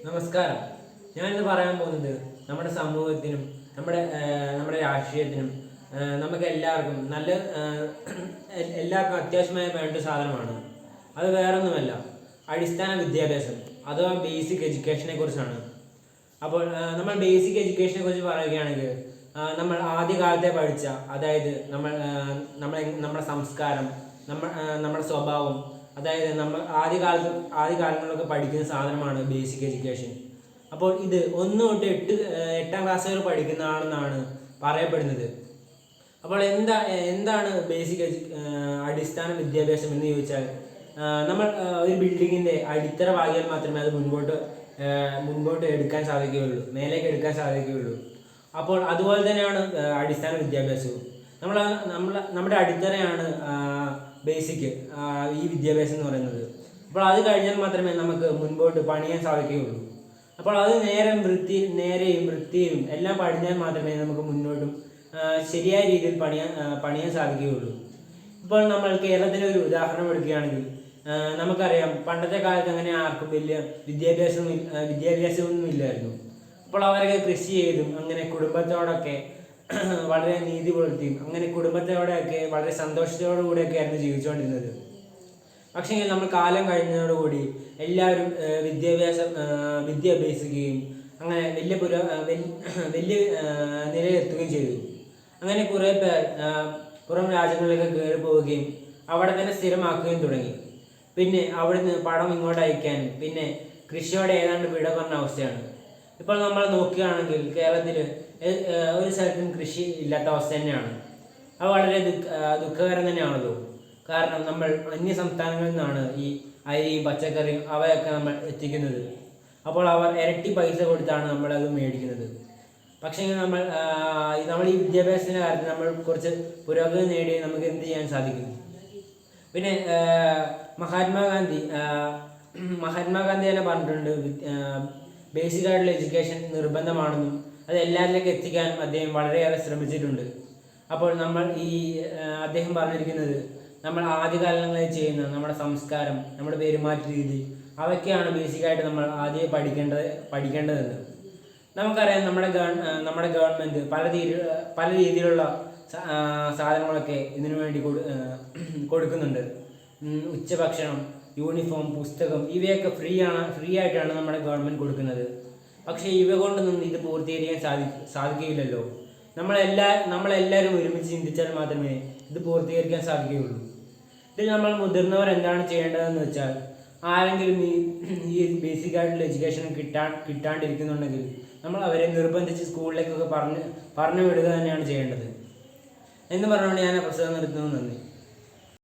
നമസ്കാരം. ഞാനിന്ന് പറയാൻ പോകുന്നത് നമ്മുടെ സമൂഹത്തിനും നമ്മുടെ രാഷ്ട്രീയത്തിനും നമുക്ക് എല്ലാവർക്കും എല്ലാവർക്കും അത്യാവശ്യമായി വേണ്ട സാധനമാണ്. അത് വേറൊന്നുമല്ല, അടിസ്ഥാന വിദ്യാഭ്യാസം അഥവാ ബേസിക് എഡ്യൂക്കേഷനെ കുറിച്ചാണ്. അപ്പോൾ നമ്മൾ ബേസിക് എഡ്യൂക്കേഷനെ കുറിച്ച് പറയുകയാണെങ്കിൽ നമ്മൾ ആദ്യകാലത്തെ പഠിച്ച, അതായത് നമ്മുടെ സംസ്കാരം, നമ്മുടെ സ്വഭാവം, അതായത് നമ്മൾ ആദ്യകാലങ്ങളിലൊക്കെ പഠിക്കുന്ന സാധനമാണ് ബേസിക് എഡ്യൂക്കേഷൻ. അപ്പോൾ ഇത് 1 തൊട്ട് 8ാം ക്ലാസ് വരെ പഠിക്കുന്നതാണെന്നാണ് പറയപ്പെടുന്നത്. അപ്പോൾ എന്താണ് അടിസ്ഥാന വിദ്യാഭ്യാസം എന്ന് ചോദിച്ചാൽ, നമ്മൾ ഒരു ബിൽഡിങ്ങിൻ്റെ അടിത്തറ പാകിയാൽ മാത്രമേ അത് മുൻപോട്ട് എടുക്കാൻ സാധിക്കുകയുള്ളൂ, മേലേക്ക് എടുക്കാൻ സാധിക്കുകയുള്ളൂ. അപ്പോൾ അതുപോലെ തന്നെയാണ് അടിസ്ഥാന വിദ്യാഭ്യാസവും. നമ്മുടെ അടിത്തറയാണ് ബേസിക് ഈ വിദ്യാഭ്യാസം എന്ന് പറയുന്നത്. അപ്പോൾ അത് കഴിഞ്ഞാൽ മാത്രമേ നമുക്ക് മുൻപോട്ട് പണിയാൻ സാധിക്കുകയുള്ളൂ. അപ്പോൾ അത് നേരെയും വൃത്തിയും എല്ലാം പഠിഞ്ഞാൽ മാത്രമേ നമുക്ക് മുന്നോട്ടും ശരിയായ രീതിയിൽ പണിയാൻ സാധിക്കുകയുള്ളൂ. ഇപ്പോൾ നമ്മൾ കേരളത്തിലെ ഒരു ഉദാഹരണം എടുക്കുകയാണെങ്കിൽ നമുക്കറിയാം, പണ്ടത്തെ കാലത്ത് അങ്ങനെ ആർക്കും വലിയ വിദ്യാഭ്യാസമൊന്നും ഇല്ലായിരുന്നു. അപ്പോൾ അവരൊക്കെ കൃഷി ചെയ്തും അങ്ങനെ കുടുംബത്തോടൊക്കെ വളരെ നീതി പുലർത്തിയും അങ്ങനെ കുടുംബത്തോടെയൊക്കെ വളരെ സന്തോഷത്തോടു കൂടിയൊക്കെ ആയിരുന്നു ജീവിച്ചുകൊണ്ടിരുന്നത്. പക്ഷേ നമ്മൾ കാലം കഴിഞ്ഞതോടുകൂടി എല്ലാവരും വിദ്യ അഭ്യസിക്കുകയും അങ്ങനെ വലിയ നിലയിലെത്തുകയും ചെയ്തു. അങ്ങനെ കുറേ പേർ പുറം രാജ്യങ്ങളിലേക്ക് കയറി പോവുകയും അവിടെ തന്നെ സ്ഥിരമാക്കുകയും തുടങ്ങി. പിന്നെ അവിടുന്ന് പണം ഇങ്ങോട്ട് അയക്കാനും പിന്നെ കൃഷിയോടെ ഏതാണ്ട് വിട പറഞ്ഞ അവസ്ഥയാണ്. ഇപ്പോൾ നമ്മൾ നോക്കുകയാണെങ്കിൽ കേരളത്തിൽ ഒരു സ്ഥലത്തും കൃഷി ഇല്ലാത്ത അവസ്ഥ തന്നെയാണ്. അത് വളരെ ദുഃഖകരം തന്നെയാണല്ലോ. കാരണം നമ്മൾ അന്യ സംസ്ഥാനങ്ങളിൽ നിന്നാണ് ഈ അരിയും പച്ചക്കറിയും അവയൊക്കെ നമ്മൾ എത്തിക്കുന്നത്. അപ്പോൾ അവർ ഇരട്ടി പൈസ കൊടുത്താണ് നമ്മളത് മേടിക്കുന്നത്. പക്ഷേ നമ്മൾ ഈ വിദ്യാഭ്യാസത്തിൻ്റെ കാര്യത്തിൽ നമ്മൾ കുറച്ച് പുരോഗതി നേടി നമുക്ക് എന്ത് ചെയ്യാൻ സാധിക്കും? പിന്നെ മഹാത്മാഗാന്ധി തന്നെ പറഞ്ഞിട്ടുണ്ട്, ബേസിക് ആയിട്ടുള്ള എഡ്യൂക്കേഷൻ നിർബന്ധമാണെന്നും അത് എല്ലാവരിലേക്ക് എത്തിക്കാനും അദ്ദേഹം വളരെയേറെ ശ്രമിച്ചിട്ടുണ്ട്. അപ്പോൾ അദ്ദേഹം പറഞ്ഞിരിക്കുന്നത്, നമ്മൾ ആദ്യകാലങ്ങളിൽ ചെയ്യുന്ന നമ്മുടെ സംസ്കാരം, നമ്മുടെ പെരുമാറ്റ രീതി, അതൊക്കെയാണ് ബേസിക്കായിട്ട് നമ്മൾ ആദ്യം പഠിക്കേണ്ടതെന്ന്. നമുക്കറിയാം, നമ്മുടെ ഗവൺമെൻറ് പല രീതിയിലുള്ള സാധനങ്ങളൊക്കെ ഇതിനു വേണ്ടി കൊടുക്കുന്നുണ്ട്. ഉച്ചഭക്ഷണം, യൂണിഫോം, പുസ്തകം, ഇവയൊക്കെ ഫ്രീ ആയിട്ടാണ് നമ്മുടെ ഗവൺമെൻറ് കൊടുക്കുന്നത്. പക്ഷേ ഇവ കൊണ്ടൊന്നും ഇത് പൂർത്തീകരിക്കാൻ സാധിക്കുകയില്ലല്ലോ. നമ്മളെല്ലാവരും ഒരുമിച്ച് ചിന്തിച്ചാൽ മാത്രമേ ഇത് പൂർത്തീകരിക്കാൻ സാധിക്കുകയുള്ളൂ. ഇതിൽ നമ്മൾ മുതിർന്നവർ എന്താണ് ചെയ്യേണ്ടതെന്ന് വെച്ചാൽ, ആരെങ്കിലും ഈ ബേസിക് ആയിട്ടുള്ള എഡ്യൂക്കേഷൻ കിട്ടാണ്ടിരിക്കുന്നുണ്ടെങ്കിൽ നമ്മൾ അവരെ നിർബന്ധിച്ച് സ്കൂളിലേക്കൊക്കെ പറഞ്ഞു വിടുക തന്നെയാണ് ചെയ്യേണ്ടത് എന്ന് പറഞ്ഞുകൊണ്ട് ഞാൻ ആ പ്രസംഗം നിർത്തുന്നു. നന്ദി.